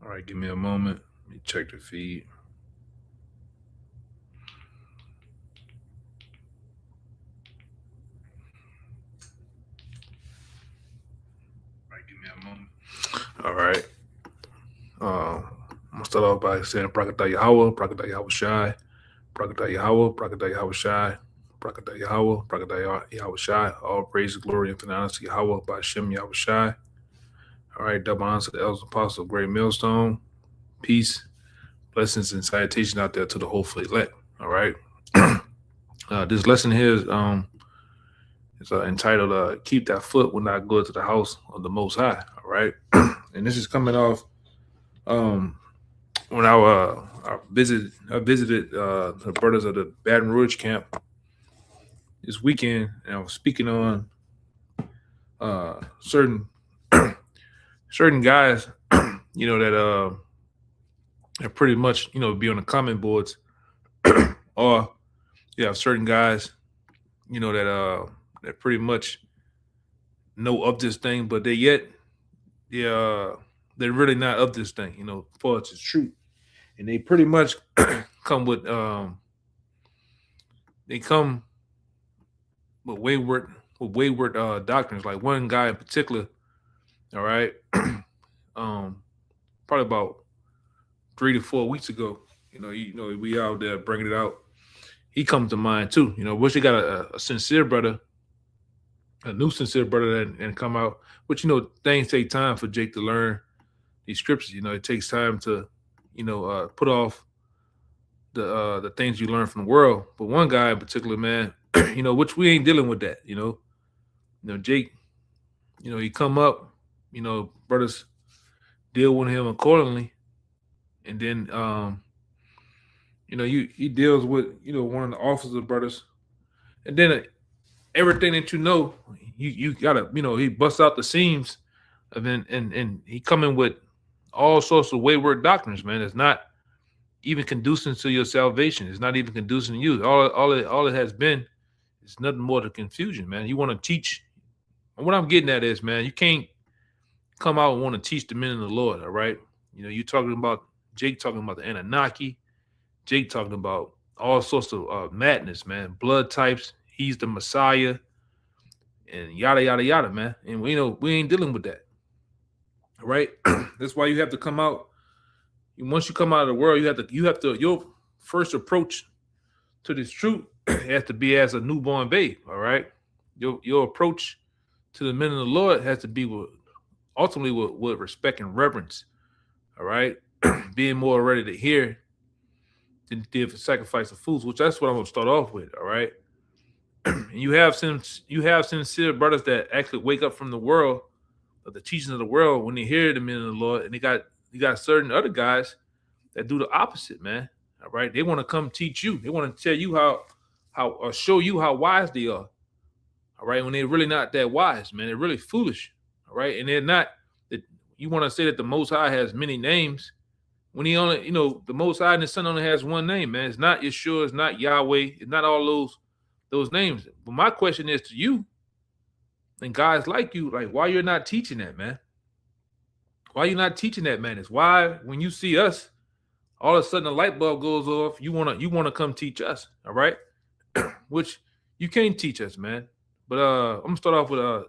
right, give me a moment. Let me check the feed. All right, give me a moment. All right. I'm gonna start off by saying Prakata Yahweh, Prakata Yahweh Shai, Prakata Yahweh, Prakata Yahweh Shai, Prakata Yahweh, Prakata Yahweh Shai. All praise, glory, and honor to Yahweh by Shem Yahweh Shai. All right, double honor to the elders apostle, great millstone. Peace, blessings, and salutations out there to the hopefully elect. All right. This lesson here is entitled "Keep That Foot When I Go to the House of the Most High." All right, and this is coming off um, when I visited the brothers of the Baton Rouge camp this weekend, and I was speaking on certain certain guys, that pretty much be on the comment boards, or you have certain guys, that pretty much know of this thing, but they they're really not of this thing, as far as it's true, and they pretty much come with they come with wayward doctrines. Like one guy in particular, all right, probably about 3 to 4 weeks ago, we out there bringing it out. He comes to mind too. Wish you got a sincere brother, a new sincere brother, and come out. But things take time for Jake to learn these scriptures. It takes time to, put off the things you learn from the world. But one guy in particular, man, which we ain't dealing with that. Jake, he come up, brothers deal with him accordingly, and then he deals with one of the officers brothers, and then everything that you gotta he busts out the seams, and he coming with all sorts of wayward doctrines, man. It's not even conducing to your salvation. It's not even conducing to you. All it has been is nothing more than confusion, man. You want to teach. What I'm getting at is, man, you can't come out and want to teach the men of the Lord. All right, you talking about Jake talking about the Anunnaki, Jake talking about all sorts of madness, man. Blood types. He's the Messiah, and yada yada yada, man. And we ain't dealing with that. All right. That's why you have to come out. Once you come out of the world, you have to your first approach to this truth has to be as a newborn babe. All right. Your approach to the men of the Lord has to be ultimately with respect and reverence. All right. Being more ready to hear than give sacrifice of fools, which that's what I'm gonna start off with. All right. And you have sincere brothers that actually wake up from the world, of the teachings of the world, when they hear the men of the Lord, and you got certain other guys that do the opposite, man. All right, they want to come teach you. They want to tell you how or show you how wise they are. All right, when they're really not that wise, man. They're really foolish. All right, and they're not. That you want to say that the Most High has many names when he only, the Most High and the Son only has one name, man. It's not Yeshua. It's not Yahweh. It's not all those names. But my question is to you and guys like you, like, why you're not teaching that, man? Why you not teaching that, man? It's why when you see us, all of a sudden the light bulb goes off. You wanna come teach us, all right? Which you can't teach us, man. But I'm gonna start off with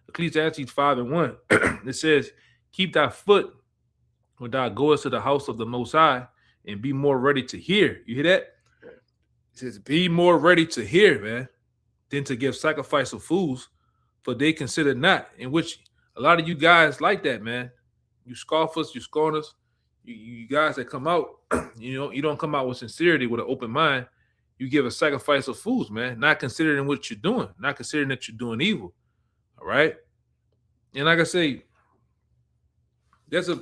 Ecclesiastes 5:1. It says, "Keep thy foot when thou goest to the house of the Most High, and be more ready to hear." You hear that? It says, "Be more ready to hear, man, than to give sacrifice of fools, for they consider not." In which a lot of you guys like that, man. You scoffers, you scorners, you guys that come out, you don't come out with sincerity, with an open mind. You give a sacrifice of fools, man, not considering what you're doing, not considering that you're doing evil. All right. And like I say, there's a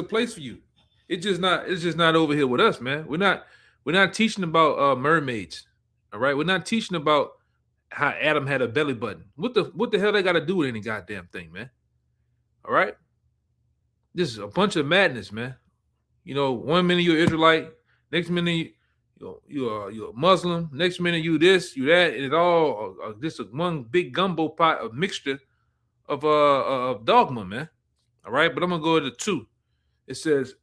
place for you. It's just not over here with us, man. We're not teaching about mermaids. All right. We're not teaching about how Adam had a belly button. What the hell they got to do with any goddamn thing, man? All right. This is a bunch of madness, man. 1 minute you're Israelite, next minute you're a Muslim, next minute you this, you that, and it's all just one big gumbo pot of mixture of dogma, man. All right, but I'm gonna go to two. It says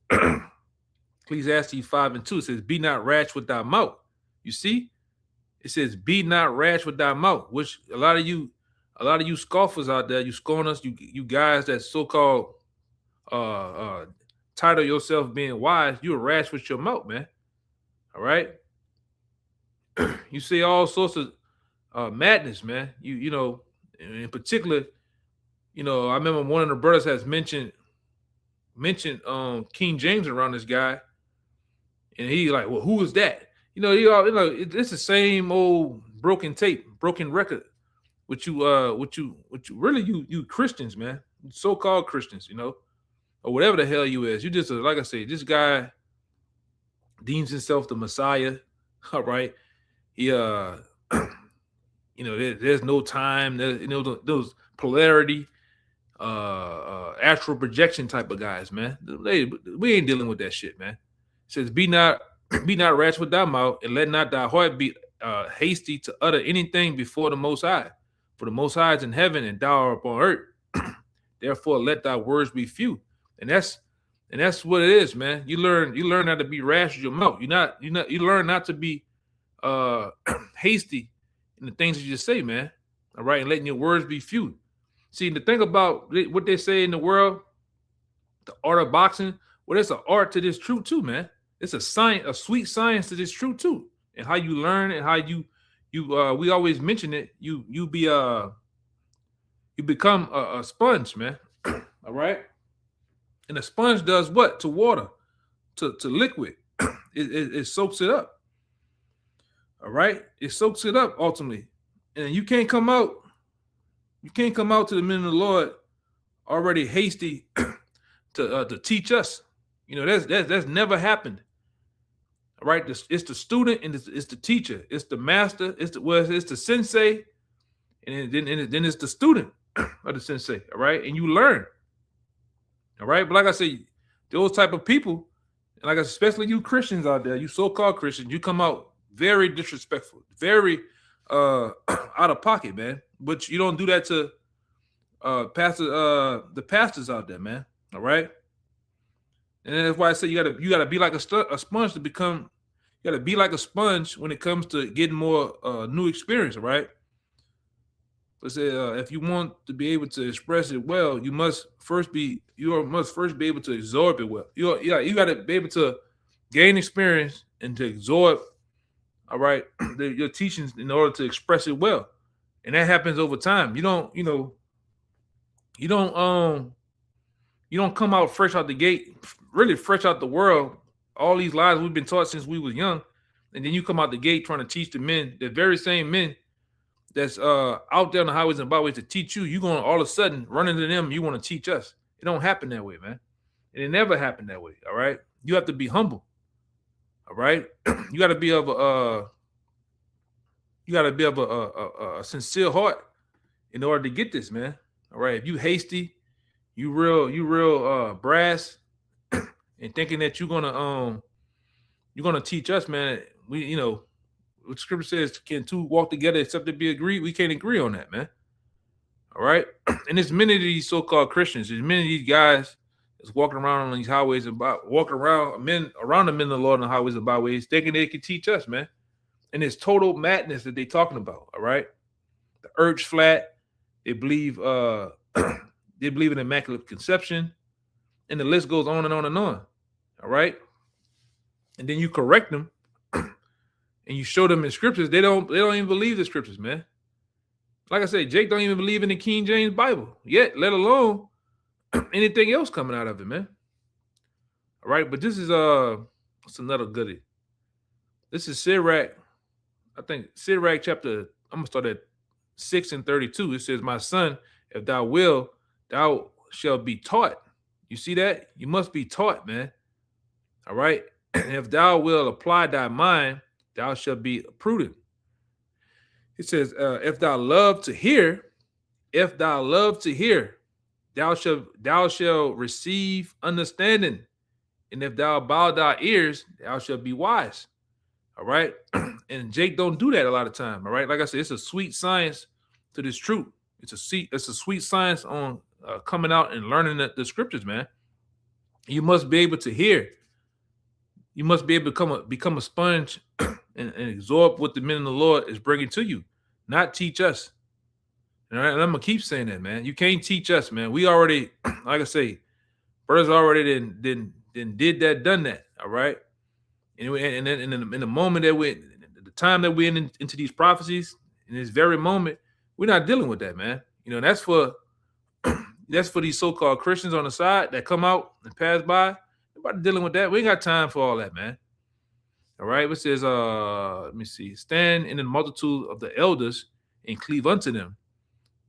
Ecclesiastes 5:2. It says, "Be not rash with thy mouth." You see, it says, "Be not rash with thy mouth," which a lot of you scoffers out there, you scorners, you guys that so called title yourself being wise, you're rash with your mouth, man. All right, you say all sorts of madness, man. You know, in particular, you know, I remember one of the brothers has mentioned King James around this guy, and he like, well, who is that? You know, it's the same old broken tape, broken record. What you really you Christians, man, so called Christians, you know, or whatever the hell you is. You just like I say, this guy deems himself the Messiah. All right, he you know, there's no time. You know, those polarity, astral projection type of guys, man. We ain't dealing with that shit, man. It says, "Be not be not rash with thy mouth, and let not thy heart be hasty to utter anything before the Most High. For the Most High is in heaven, and thou art upon earth. Therefore, let thy words be few." And that's what it is, man. You learn how to be rash with your mouth. You learn not to be hasty in the things that you say, man. All right, and letting your words be few. See, the thing about what they say in the world, the art of boxing, well, there's an art to this truth too, man. It's a science, a sweet science to this truth too, and how you learn and how you we always mention it. You become a sponge, man. All right, and a sponge does what to water, to liquid. It soaks it up. All right, it soaks it up ultimately, and you can't come out. You can't come out to the men of the Lord already hasty to teach us. You know, that's never happened. All right, it's the student and it's the teacher, it's the master, it's the sensei, and then it's the student of the sensei. All right, and you learn. All right, but like I say, those type of people, and like especially you Christians out there, you so-called Christians, you come out very disrespectful, very out of pocket, man. But you don't do that to the pastors out there, man. All right. And that's why I say you gotta be like a sponge to become. You gotta be like a sponge when it comes to getting more new experience. All right. Let's say if you want to be able to express it well, you must first be able to absorb it well. You gotta be able to gain experience and to absorb. All right, your teachings in order to express it well, and that happens over time. You don't come out fresh out the gate, really fresh out the world. All these lies we've been taught since we was young, and then you come out the gate trying to teach the men, the very same men that's out there on the highways and byways to teach you. You gonna all of a sudden run into them. You want to teach us? It don't happen that way, man. And it never happened that way. All right, you have to be humble. All right, you got to be of a sincere heart in order to get this, man. All right, if you hasty, you real brass, and thinking that you're gonna teach us, man. We what scripture says, can two walk together except they be agreed? We can't agree on that, man. All right, and there's many of these so-called Christians. There's many of these guys that's walking around on these highways and walking around the men of the Lord on the highways and byways, thinking they can teach us, man. And it's total madness that they're talking about. All right, the earth's flat. They believe they believe in immaculate conception, and the list goes on and on and on. All right, and then you correct them, and you show them in scriptures. They don't even believe the scriptures, man. Like I said, Jake don't even believe in the King James Bible yet, let alone anything else coming out of it, man. All right, but this is what's another goodie. This is Sirach. I think Sirach chapter. I'm gonna start at 6:32. It says, "My son, if thou will, thou shalt be taught." You see that? You must be taught, man. All right. And if thou will apply thy mind, thou shalt be prudent. It says, if thou love to hear, thou shalt receive understanding. And if thou bow thy ears, thou shalt be wise. All right. And Jake don't do that a lot of time. All right. Like I said, it's a sweet science to this truth. It's a sweet science on coming out and learning the scriptures, man. You must be able to hear. You must be able to become a sponge and absorb what the men of the Lord is bringing to you, not teach us. All right, and I'm gonna keep saying that, man. You can't teach us, man. We already, like I say, brothers already did that, done that. All right, and then in the moment that we, the time that we're into these prophecies, in this very moment, we're not dealing with that, man. That's for that's for these so-called Christians on the side that come out and pass by. Nobody dealing with that. We ain't got time for all that, man. All right. It says, let me see. Stand in the multitude of the elders and cleave unto them.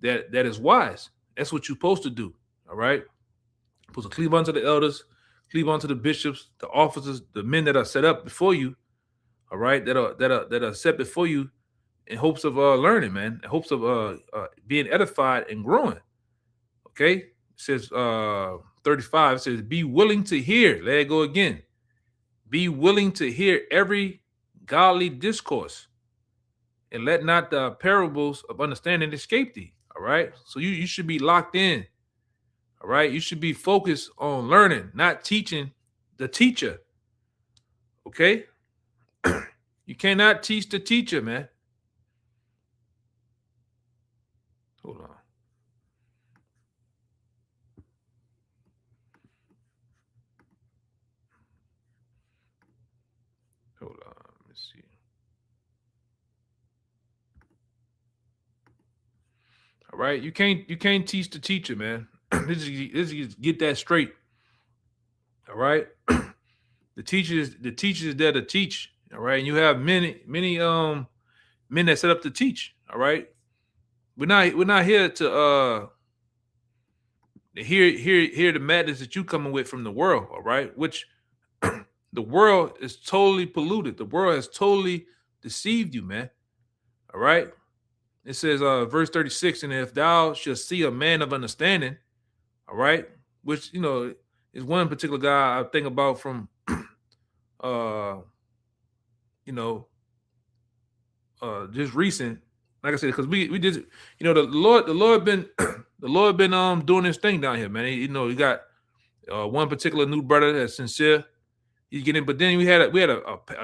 That is wise. That's what you're supposed to do. All right. You're supposed to cleave unto the elders, cleave unto the bishops, the officers, the men that are set up before you. All right, that are set before you in hopes of learning, man, in hopes of being edified and growing. Okay. It says 35, it says, be willing to hear. Let it go again. Be willing to hear every godly discourse, and let not the parables of understanding escape thee. All right. So you should be locked in. All right. You should be focused on learning, not teaching the teacher. Okay. You cannot teach the teacher, man. Hold on. Hold on. Let me see. All right. You can't teach the teacher, man. This is get that straight. All right. The teacher is there to teach. All right. And you have many men that set up to teach. All right. We're not here to hear the madness that you coming with from the world. All right. Which the world is totally polluted. The world has totally deceived you, man. All right. It says, verse 36, and if thou shalt see a man of understanding, all right, which, is one particular guy I think about from, just recent, like I said, because we just, the Lord been, the Lord been doing his thing down here, man. He got one particular new brother that's sincere. He's getting, but then we had a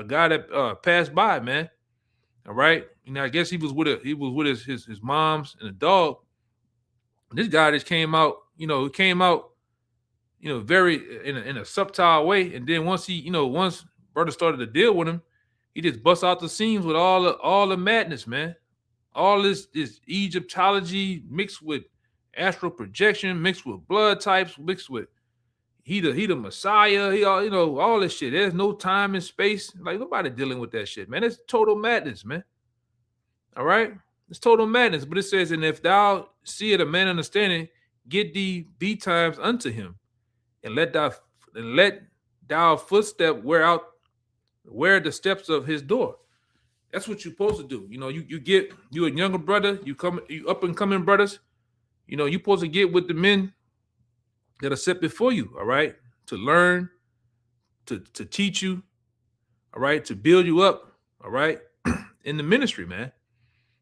guy that passed by, man. All right, I guess he was with his moms and a dog. This guy just came out, very in a subtle way, and then once brother started to deal with him, he just bust out the seams with all the madness, man. All this Egyptology mixed with astral projection, mixed with blood types, mixed with he the Messiah, all this shit. There's no time and space. Like, nobody dealing with that shit, man. It's total madness, man. All right, it's total madness. But it says, and if thou seest a man understanding, get thee betimes unto him, and let thou footstep wear the steps of his door. That's what you're supposed to do. You a younger brother, you up and coming brothers. You're supposed to get with the men that are set before you, all right, to learn, to teach you, all right, to build you up, all right, in the ministry, man.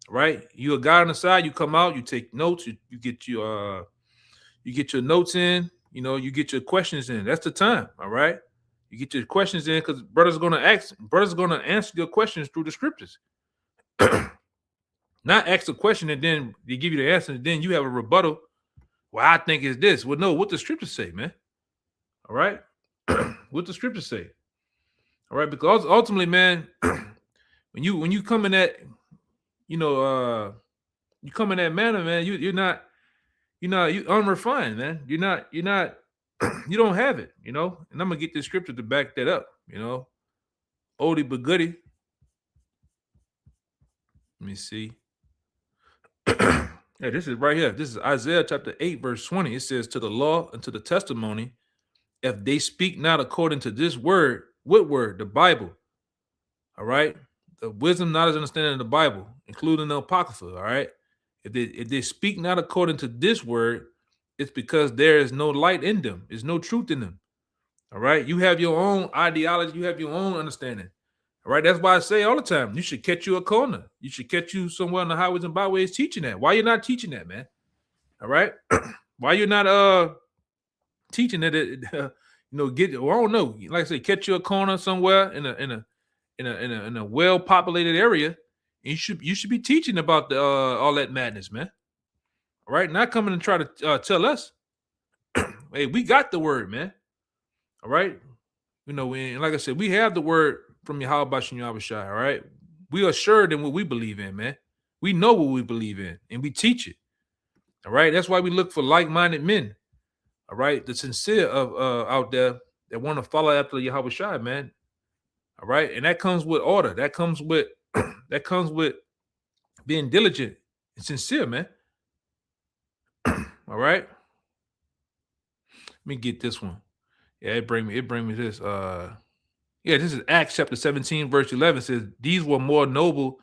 All right, you a guy on the side, you come out, you take notes, you get your notes in, you get your questions in. That's the time, all right. You get your questions in, because brothers are gonna answer your questions through the scriptures. Not ask a question and then they give you the answer, and then you have a rebuttal. Well, I think it's this. Well, no, what the scriptures say, man. All right. What the scriptures say. All right, because ultimately, man, when you come in that, you come in that manner, man, you're not unrefined, man. You're not you don't have it, and I'm gonna get this scripture to back that up, oldie but goodie. Let me see. Yeah, this is right here. This is Isaiah chapter 8, verse 20. It says, to the law and to the testimony, if they speak not according to this word, what word? The Bible. All right. The wisdom, knowledge, understanding of the Bible, including the Apocrypha. All right. If they speak not according to this word, it's because there is no light in them. There's no truth in them. All right. You have your own ideology. You have your own understanding. All right. That's why I say all the time, you should catch you a corner. You should catch you somewhere on the highways and byways teaching that. Why you're not teaching that, man? All right. Why you're not teaching that? get, well, I don't know, like I say, catch you a corner somewhere in a well populated area. You should be teaching about the all that madness, man. All right, not coming and try to tell us, hey, we got the word, man. All right, and like I said, we have the word from Yahweh Bashem Yahweh Shai. All right, we are sure in what we believe in, man. We know what we believe in, and we teach it. All right, that's why we look for like-minded men. All right, the sincere of out there that want to follow after Yahweh Shai, man. All right, and that comes with order. That comes with that comes with being diligent and sincere, man. All right, let me get this one. Yeah, it bring me this. This is Acts chapter 17, verse 11. It says, "These were more noble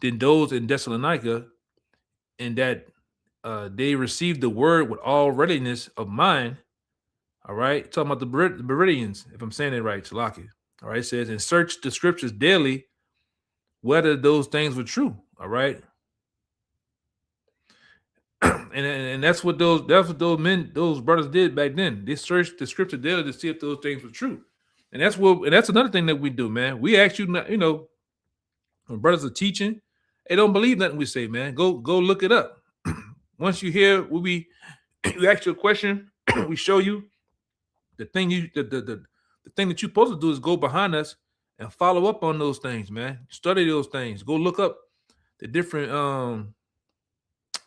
than those in Thessalonica, and that they received the word with all readiness of mind." All right, talking about the Bereans, if I'm saying it right, Salaki. All right, it says, "And search the scriptures daily, whether those things were true." All right, and that's what those brothers did back then. They searched the scripture daily to see if those things were true. And that's another thing that we do, man. We ask you, when brothers are teaching, they don't believe nothing we say, man. Go look it up. Once you hear what we ask you a question, we show you the thing the thing that you're supposed to do is go behind us and follow up on those things, man. Study those things. Go look up the different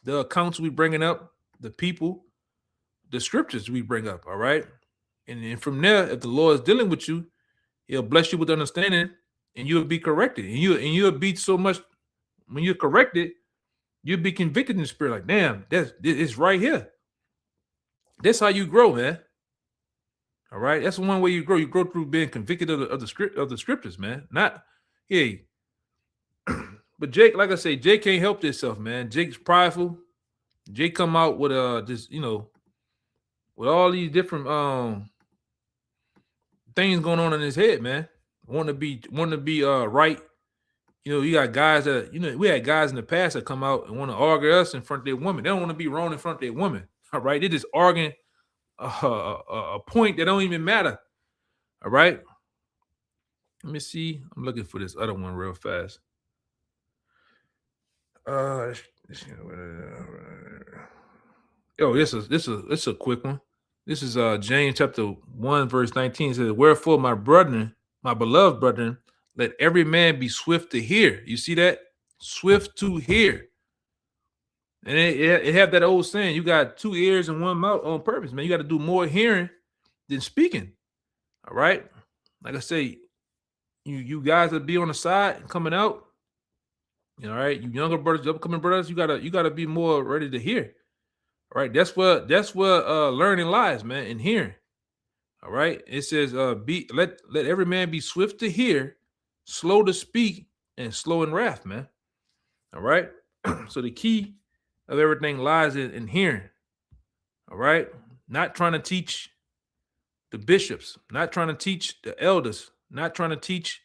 the accounts we bringing up, the people, the scriptures we bring up. All right, and from there, if the Lord is dealing with you, He'll bless you with understanding, and you'll be corrected. And you'll be so much when you're corrected, you'll be convicted in the spirit. Like, damn, it's right here. That's how you grow, man. All right, that's one way you grow. You grow through being convicted of the scriptures, man. Not, hey, but Jake, like I say, Jake can't help himself, man. Jake's prideful. Jake come out with this, with all these different things going on in his head, man. Want to be right. You got guys that we had guys in the past that come out and want to argue us in front of their woman. They don't want to be wrong in front of their woman. All right, they just arguing a point that don't even matter. All right. Let me see. I'm looking for this other one real fast. This is a quick one. This is James chapter 1, verse 19. It says, "Wherefore, my brethren, my beloved brethren, let every man be swift to hear." You see that? Swift to hear. And it have that old saying, you got 2 ears and 1 mouth on purpose, man. You got to do more hearing than speaking. All right. Like I say, you guys that be on the side coming out. All right. You younger brothers, upcoming brothers, you gotta be more ready to hear. All right. That's where learning lies, man, in hearing. All right. It says, let every man be swift to hear, slow to speak, and slow in wrath, man. All right. So the key of everything lies in hearing. All right. Not trying to teach the bishops, not trying to teach the elders, not trying to teach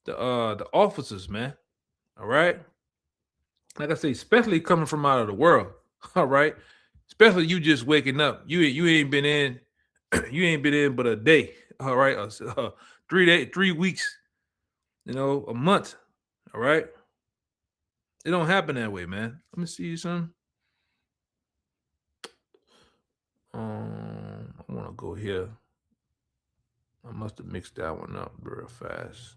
the officers, man. All right. Like I say, especially coming from out of the world. All right. Especially you just waking up. You ain't been in, but a day. All right. 3 weeks, a month. All right. It don't happen that way, man. Let me see something. I want to go here. I must have mixed that one up real fast.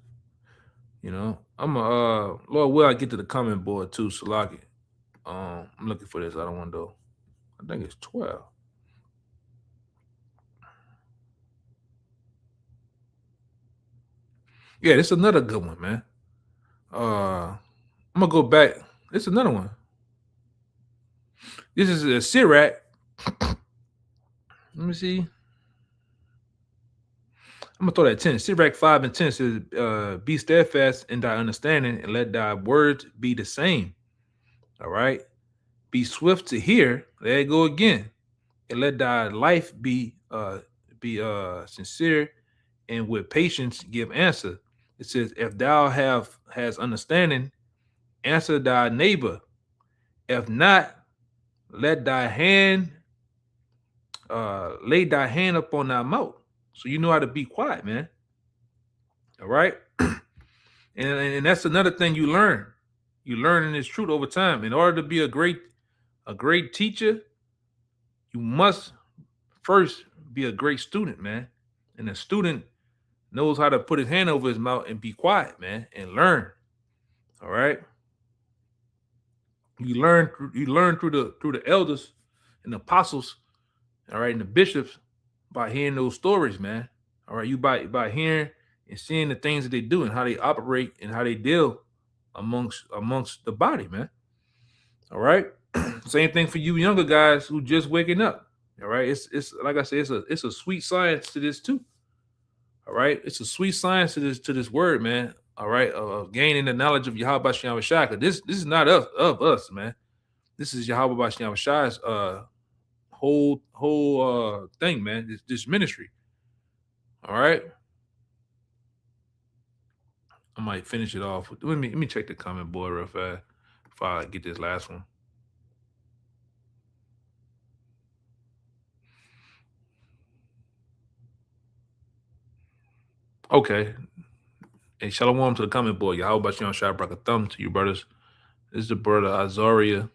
I'm Lord, will I get to the comment board too, Salaki? I'm looking for this other one though. I think it's 12. Yeah, this is another good one, man. I'm gonna go back. This is another one. This is a Sirach. Let me see. I'm gonna throw that 10. Sirach 5 and 10 says, "Be steadfast in thy understanding, and let thy words be the same." All right. Be swift to hear. There you go again. And let thy life be sincere, and with patience give answer. It says, "If thou has understanding, answer thy neighbor. If not, let thy hand lay thy hand upon thy mouth." So you know how to be quiet, man. All right. And that's another thing you learn. You learn in this truth over time. In order to be a great teacher, you must first be a great student, man. And a student knows how to put his hand over his mouth and be quiet, man, and learn. All right. You learn through the elders and the apostles, all right, and the bishops by hearing those stories, man. All right, you by hearing and seeing the things that they do and how they operate and how they deal amongst the body, man. All right. Same thing for you younger guys who just waking up. All right. It's like I said, it's a sweet science to this too. All right. It's a sweet science to this word, man. All right. Of gaining the knowledge of Yahweh Shem Shai. This is not of us, man. This is Yahweh Shem Shai's whole thing, man. This ministry. All right. I might finish it off. Let me check the comment board real fast if I get this last one. Okay. Hey, shalom to the comment board. Yahweh Shem Shai brought a thumb to you, brothers. This is the brother Azaria,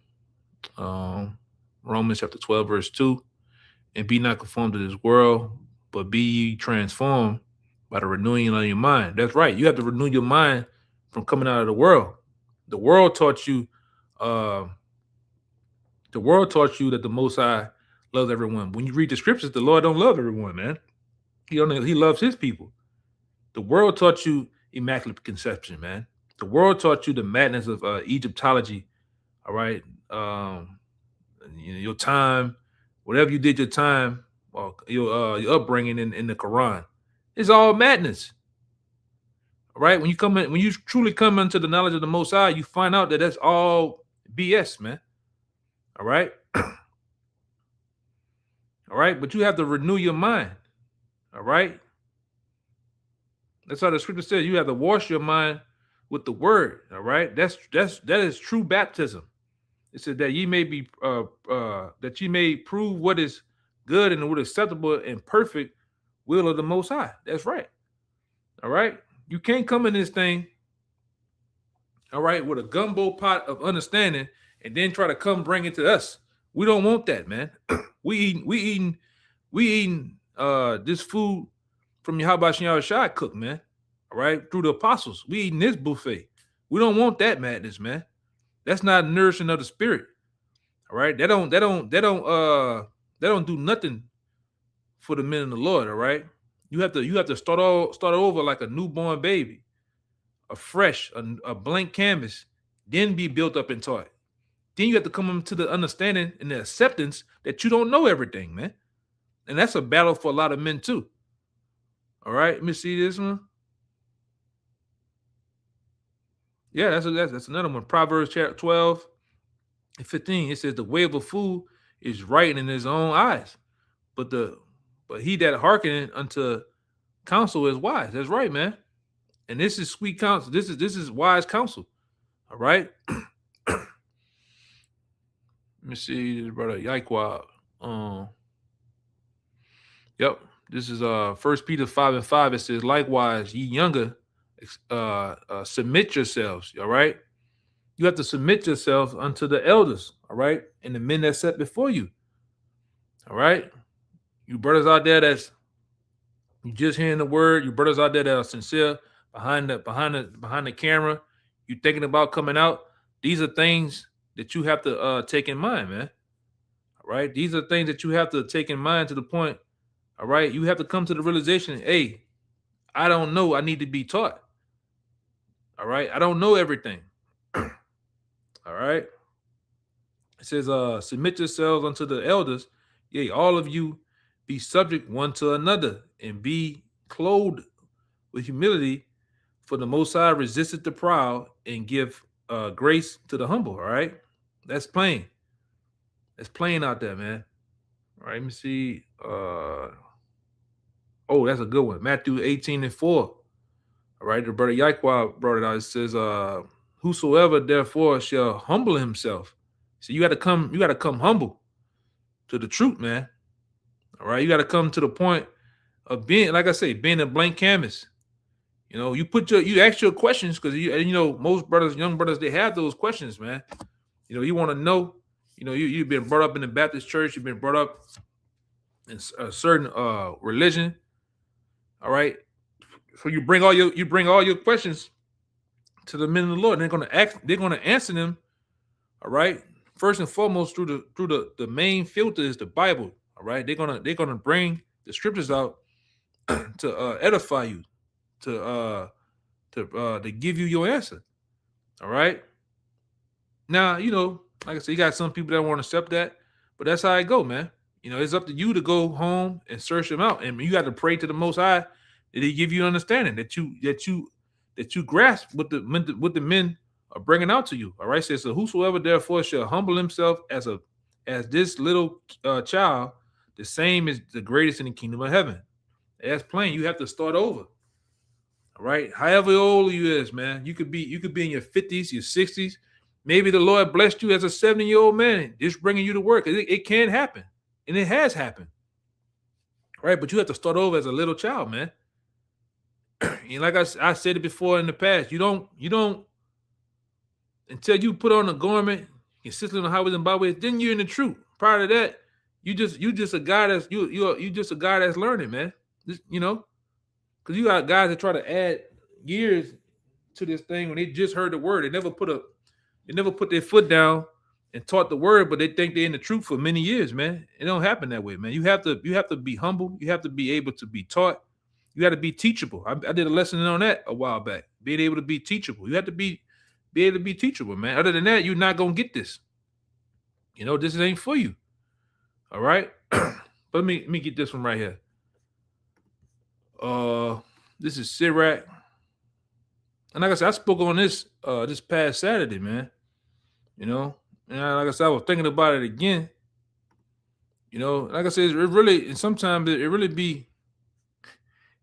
Romans chapter 12, verse 2. And be not conformed to this world, but be ye transformed by the renewing of your mind. That's right. You have to renew your mind from coming out of the world. The world taught you, that the Most High loves everyone. When you read the scriptures, the Lord don't love everyone, man. He loves his people. The world taught you immaculate conception, man. The world taught you the madness of Egyptology. All right. Your time, whatever you did your time, or your upbringing in the Quran, it's all madness. All right. When you truly come into the knowledge of the Most High, you find out that that's all BS, man. All right. All right. But you have to renew your mind. All right. That's how the scripture says. You have to wash your mind with the word. All right. That is true baptism. It said that ye may prove what is good and what is acceptable and perfect will of the Most High. That's right. All right. You can't come in this thing, all right, with a gumbo pot of understanding and then try to come bring it to us. We don't want that, man. we eating this food from Yahweh Shem Shai cooked, man. All right, through the apostles. We eating this buffet. We don't want that madness, man. That's not nourishing of the spirit. All right. They don't do nothing for the men of the Lord. All right. You have to start over like a newborn baby, a blank canvas, then be built up and taught. Then you have to come into the understanding and the acceptance that you don't know everything, man. And that's a battle for a lot of men too. All right. Let me see this one. Yeah, that's another one. Proverbs chapter 12 and 15. It says the way of a fool is right in his own eyes, but he that hearkeneth unto counsel is wise. That's right, man. And this is sweet counsel. This is wise counsel. All right. Let me see, brother Yaiqua. Yep. This is 1 Peter 5:5. It says, likewise, ye younger, submit yourselves. All right. You have to submit yourselves unto the elders. All right. And the men that set before you. All right. You brothers out there you just hearing the word. You brothers out there that are sincere behind the camera. You thinking about coming out. These are things that you have to take in mind, man. All right. These are things that you have to take in mind to the point. All right. You have to come to the realization, hey, I don't know. I need to be taught. All right. I don't know everything. All right. It says, submit yourselves unto the elders. Yea, all of you be subject one to another and be clothed with humility, for the Most High resisteth the proud and give grace to the humble. All right. That's plain. That's plain out there, man. All right. Let me see. Oh, that's a good one. Matthew 18:4. All right. The brother Yaiqua brought it out. It says, whosoever therefore shall humble himself. So you got to come humble to the truth, man. All right. You got to come to the point of being, like I say, being a blank canvas. You ask your questions because most brothers, young brothers, they have those questions, man. You want to know. You've been brought up in the Baptist church. You've been brought up in a certain religion. All right. So you bring all your questions to the men of the Lord. And they're gonna answer them. All right. First and foremost, through the main filter is the Bible. All right. They're gonna bring the scriptures out to edify you, to give you your answer. All right. Now, like I said, you got some people that won't accept that, but that's how it go, man. It's up to you to go home and search them out, and you got to pray to the Most High that He give you understanding, that you grasp what the men are bringing out to you. All right, says, so whosoever therefore shall humble himself as this little child, the same is the greatest in the kingdom of heaven. That's plain. You have to start over. All right, however old you is, man, you could be in your 50s, your 60s. Maybe the Lord blessed you as a 70-year-old man, just bringing you to work. It can happen, and it has happened, right? But you have to start over as a little child, man. And like I said it before in the past, you don't until you put on a garment, consistently on the highways and byways, then you're in the truth. Prior to that, you just a guy that's you just a guy that's learning, man. Because you got guys that try to add years to this thing when they just heard the word. They never put their foot down and taught the word, but they think they're in the truth for many years, man. It don't happen that way, man. You have to be humble. You have to be able to be taught. You got to be teachable. I did a lesson on that a while back. Being able to be teachable. You have to be able to be teachable, man. Other than that, you're not gonna get this. This ain't for you. All right. But let me get this one right here. This is Sirach. And like I said, I spoke on this this past Saturday, man. And like I said, I was thinking about it again. Like I said, it really, and sometimes it really be,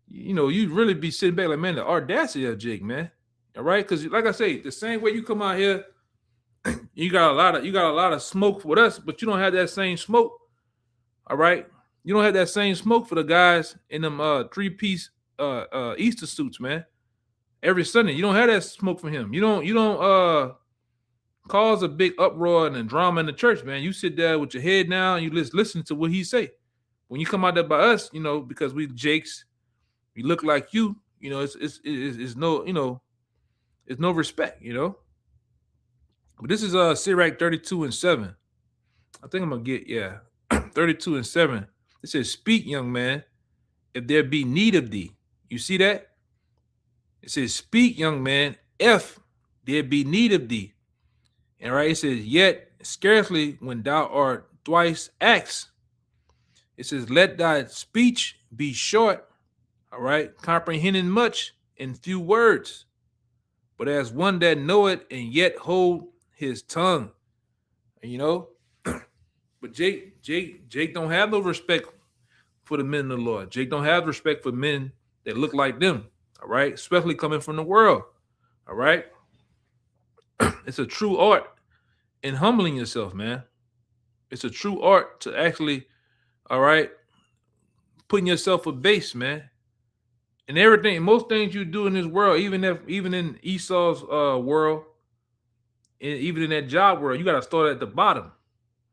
you really be sitting back like, man, the audacity of Jake, man. All right, because like I say, the same way you come out here, you got a lot of smoke with us, but you don't have that same smoke. All right, you don't have that same smoke for the guys in them 3-piece Easter suits, man. Every Sunday, you don't have that smoke from him. You don't cause a big uproar and drama in the church, man. You sit there with your head down, and you listen to what he say. When you come out there by us, because we Jakes, we look like you. It's no, it's no respect, But this is Sirach 32:7. I think I'm gonna get 32:7. It says, "Speak, young man, if there be need of thee." You see that? It says, "Speak, young man, if there be need of thee." And right, it says, "Yet scarcely when thou art twice asked." It says, "Let thy speech be short." All right, comprehending much in few words, but as one that knoweth and yet hold his tongue. And but Jake don't have no respect for the men of the Lord. Jake don't have respect for men that look like them. All right, especially coming from the world. All right, it's a true art in humbling yourself, man. It's a true art to actually, all right, putting yourself a base, man. And everything, most things you do in this world, even in Esau's world, and even in that job world, you got to start at the bottom.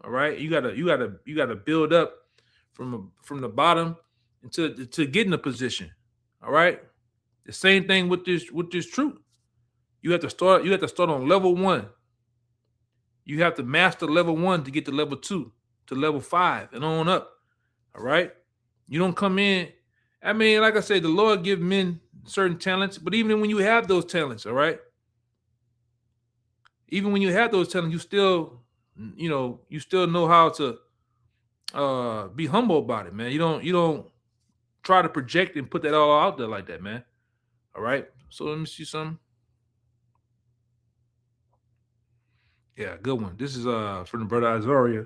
All right, you gotta build up from the bottom to get in a position. All right, the same thing with this truth. You have to start on level 1. You have to master level 1 to get to level 2, to level 5, and on up. All right, you don't come in. I mean, like I said, the Lord give men certain talents, but even when you have those talents, all right, even when you have those talents, you still know how to be humble about it, man. You don't try to project and put that all out there like that, man. All right. So let me see something. Yeah, good one. This is from the brother Isaiah,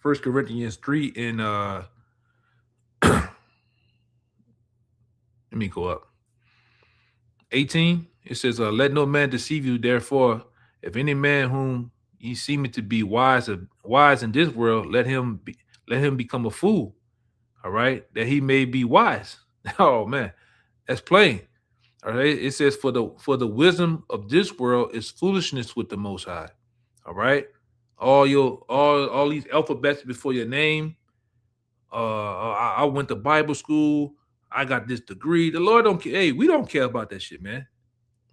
1 Corinthians 3 and let me go up. 18. It says, "Let no man deceive you. Therefore, if any man whom ye seem to be wise in this world, let him become a fool, All right, that he may be wise. Oh man, that's plain. All right, it says for the wisdom of this world is foolishness with the Most High. All right, all these alphabets before your name. I went to Bible school. I got this degree. The Lord don't care. Hey, we don't care about that shit, man.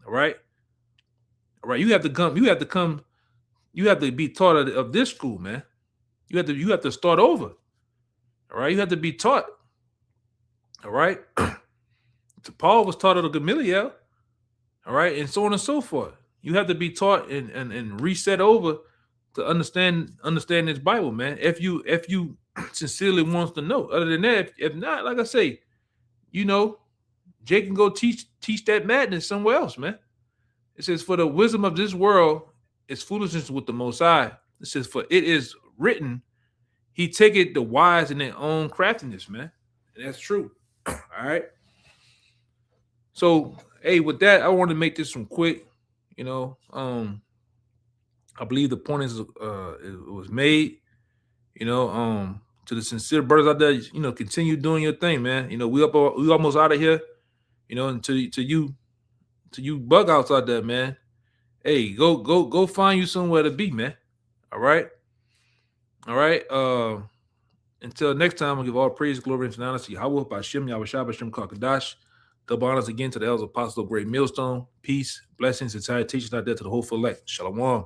All right, all right. You have to come. You have to come. You have to be taught of this school, man. You have to start over. All right, you have to be taught. All right. Paul was taught of the Gamaliel. All right, and so on and so forth. You have to be taught and reset over to understand this Bible, man. If you sincerely wants to know. Other than that, if not, like I say, you know, Jake can go teach that madness somewhere else, man. It says, "For the wisdom of this world is foolishness with the Most High." It says, "For it is written, He taketh the wise in their own craftiness," man. And that's true. All right. So, hey, with that, I want to make this one quick. You know, I believe the point is it was made. You know, to the sincere brothers out there, you know, continue doing your thing, man. You know, we almost out of here. You know, and to you bug outs out there, man. Hey, go find you somewhere to be, man. All right, all right. Until next time, I'll give all praise, glory, and honor to Yahweh, Bashem, Yahweh Shah, Bashem, Kakadash. Double honors again to the elders, apostles of Great Millstone. Peace, blessings, and salutations out there to the whole elect. Shalom.